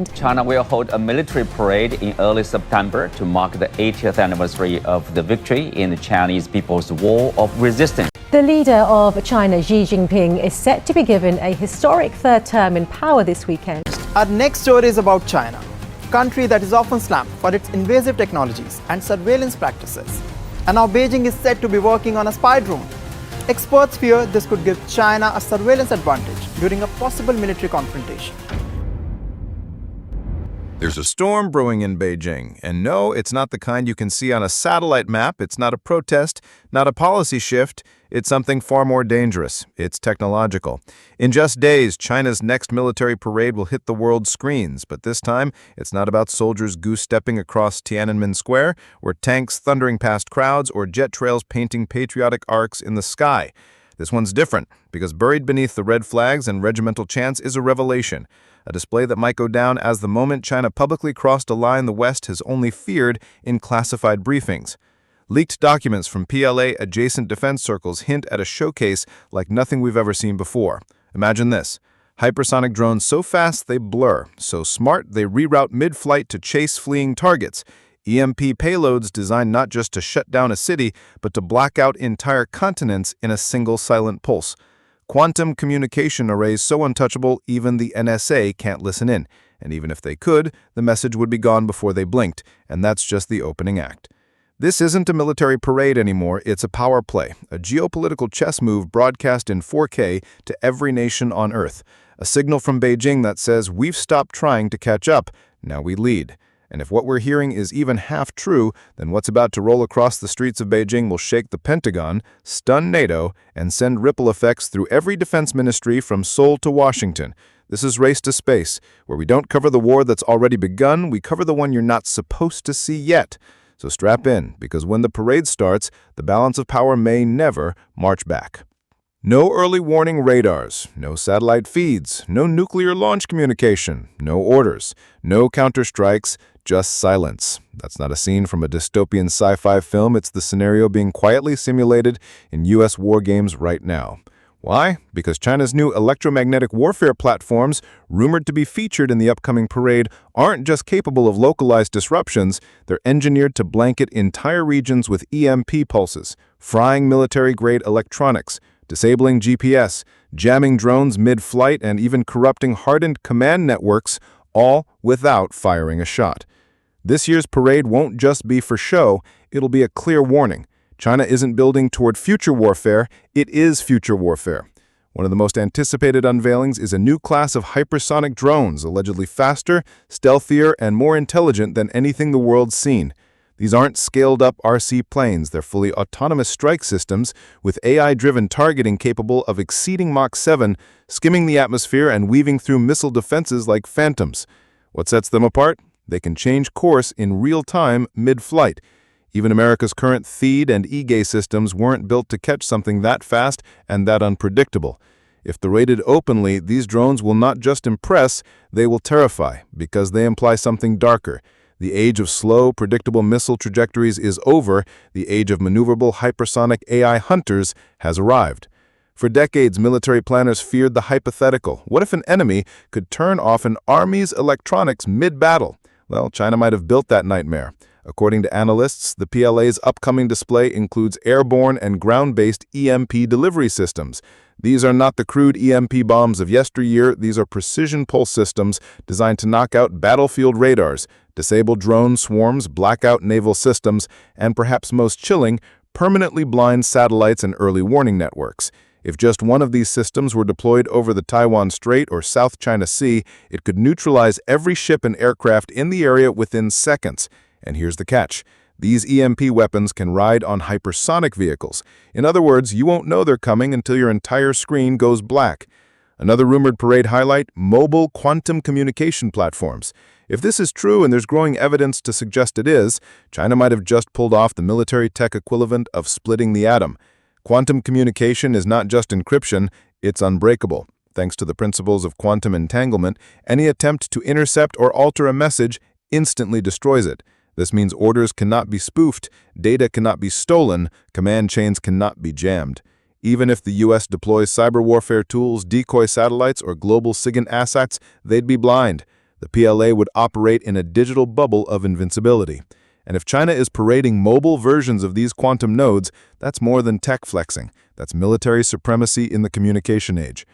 China will hold a military parade in early September to mark the 80th anniversary of the victory in the Chinese People's War of Resistance. The leader of China, Xi Jinping, is set to be given a historic third term in power this weekend. Our next story is about China, a country that is often slammed for its invasive technologies and surveillance practices. And now Beijing is said to be working on a spy drone. Experts fear this could give China a surveillance advantage during a possible military confrontation. There's a storm brewing in Beijing, and no, it's not the kind you can see on a satellite map. It's not a protest, not a policy shift. It's something far more dangerous. It's technological. In just days, China's next military parade will hit the world's screens, but this time, it's not about soldiers goose-stepping across Tiananmen Square, or tanks thundering past crowds, or jet trails painting patriotic arcs in the sky. This one's different, because buried beneath the red flags and regimental chants is a revelation, a display that might go down as the moment China publicly crossed a line the West has only feared in classified briefings. Leaked documents from PLA-adjacent defense circles hint at a showcase like nothing we've ever seen before. Imagine this. Hypersonic drones so fast they blur, so smart they reroute mid-flight to chase fleeing targets. EMP payloads designed not just to shut down a city, but to black out entire continents in a single silent pulse. Quantum communication arrays so untouchable even the NSA can't listen in, and even if they could, the message would be gone before they blinked, and that's just the opening act. This isn't a military parade anymore, it's a power play, a geopolitical chess move broadcast in 4K to every nation on Earth, a signal from Beijing that says we've stopped trying to catch up, now we lead. And if what we're hearing is even half true, then what's about to roll across the streets of Beijing will shake the Pentagon, stun NATO, and send ripple effects through every defense ministry from Seoul to Washington. This is Race to Space, where we don't cover the war that's already begun, we cover the one you're not supposed to see yet. So strap in, because when the parade starts, the balance of power may never march back. No early warning radars, no satellite feeds, no nuclear launch communication, no orders, no counterstrikes, just silence. That's not a scene from a dystopian sci-fi film, it's the scenario being quietly simulated in U.S. war games right now. Why? Because China's new electromagnetic warfare platforms, rumored to be featured in the upcoming parade, aren't just capable of localized disruptions, they're engineered to blanket entire regions with EMP pulses, frying military-grade electronics, disabling GPS, jamming drones mid-flight, and even corrupting hardened command networks, all without firing a shot. This year's parade won't just be for show, it'll be a clear warning. China isn't building toward future warfare, it is future warfare. One of the most anticipated unveilings is a new class of hypersonic drones, allegedly faster, stealthier, and more intelligent than anything the world's seen. These aren't scaled-up RC planes, they're fully autonomous strike systems with AI-driven targeting capable of exceeding Mach 7, skimming the atmosphere and weaving through missile defenses like phantoms. What sets them apart? They can change course in real time mid-flight. Even America's current THEAD and eGay systems weren't built to catch something that fast and that unpredictable. If they're rated openly, these drones will not just impress, they will terrify, because they imply something darker. The age of slow, predictable missile trajectories is over. The age of maneuverable hypersonic AI hunters has arrived. For decades, military planners feared the hypothetical. What if an enemy could turn off an army's electronics mid-battle? Well, China might have built that nightmare. According to analysts, the PLA's upcoming display includes airborne and ground-based EMP delivery systems. These are not the crude EMP bombs of yesteryear, these are precision pulse systems designed to knock out battlefield radars, disable drone swarms, black out naval systems, and perhaps most chilling, permanently blind satellites and early warning networks. If just one of these systems were deployed over the Taiwan Strait or South China Sea, it could neutralize every ship and aircraft in the area within seconds. And here's the catch. These EMP weapons can ride on hypersonic vehicles. In other words, you won't know they're coming until your entire screen goes black. Another rumored parade highlight, mobile quantum communication platforms. If this is true, and there's growing evidence to suggest it is, China might have just pulled off the military tech equivalent of splitting the atom. Quantum communication is not just encryption, it's unbreakable. Thanks to the principles of quantum entanglement, any attempt to intercept or alter a message instantly destroys it. This means orders cannot be spoofed, data cannot be stolen, command chains cannot be jammed. Even if the U.S. deploys cyber warfare tools, decoy satellites, or global SIGINT assets, they'd be blind. The PLA would operate in a digital bubble of invincibility. And if China is parading mobile versions of these quantum nodes, that's more than tech flexing. That's military supremacy in the communication age.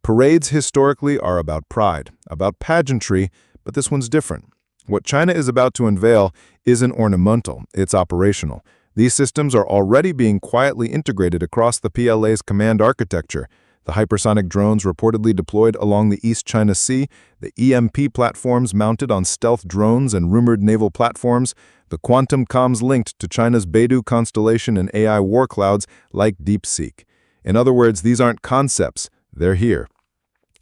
Parades historically are about pride, about pageantry, but this one's different. What China is about to unveil isn't ornamental, it's operational. These systems are already being quietly integrated across the PLA's command architecture. The hypersonic drones reportedly deployed along the East China Sea, the EMP platforms mounted on stealth drones and rumored naval platforms, the quantum comms linked to China's Beidou constellation and AI war clouds like DeepSeek. In other words, these aren't concepts, they're here.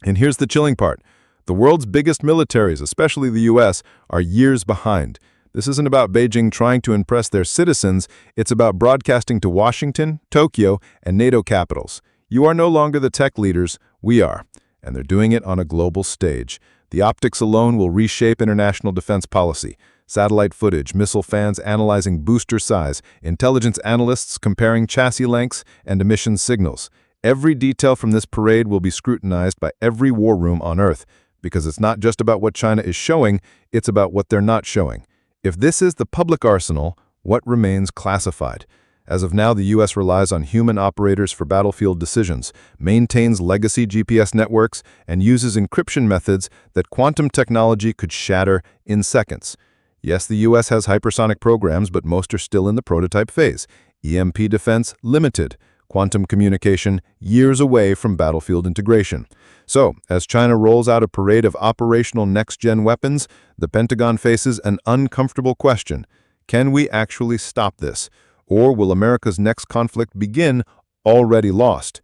And here's the chilling part. The world's biggest militaries, especially the US, are years behind. This isn't about Beijing trying to impress their citizens, it's about broadcasting to Washington, Tokyo, and NATO capitals. You are no longer the tech leaders, we are. And they're doing it on a global stage. The optics alone will reshape international defense policy. Satellite footage, missile fans analyzing booster size, intelligence analysts comparing chassis lengths and emission signals. Every detail from this parade will be scrutinized by every war room on Earth, because it's not just about what China is showing, it's about what they're not showing. If this is the public arsenal, what remains classified? As of now, the U.S. relies on human operators for battlefield decisions, maintains legacy GPS networks, and uses encryption methods that quantum technology could shatter in seconds. Yes, the U.S. has hypersonic programs, but most are still in the prototype phase. EMP defense, limited. Quantum communication, years away from battlefield integration. So, as China rolls out a parade of operational next-gen weapons, the Pentagon faces an uncomfortable question. Can we actually stop this? Or will America's next conflict begin already lost?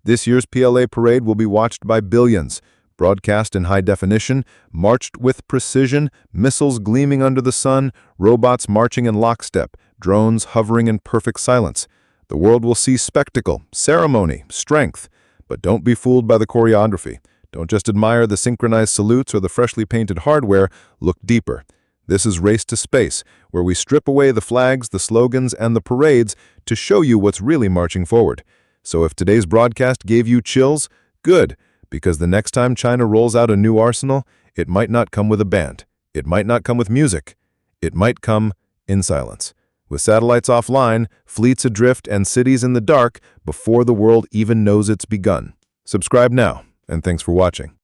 This year's PLA parade will be watched by billions. Broadcast in high definition, marched with precision, missiles gleaming under the sun, robots marching in lockstep, drones hovering in perfect silence. The world will see spectacle, ceremony, strength. But don't be fooled by the choreography. Don't just admire the synchronized salutes or the freshly painted hardware. Look deeper. This is Race to Space, where we strip away the flags, the slogans, and the parades to show you what's really marching forward. So if today's broadcast gave you chills, good, because the next time China rolls out a new arsenal, it might not come with a band. It might not come with music. It might come in silence. With satellites offline, fleets adrift, and cities in the dark before the world even knows it's begun. Subscribe now, and thanks for watching.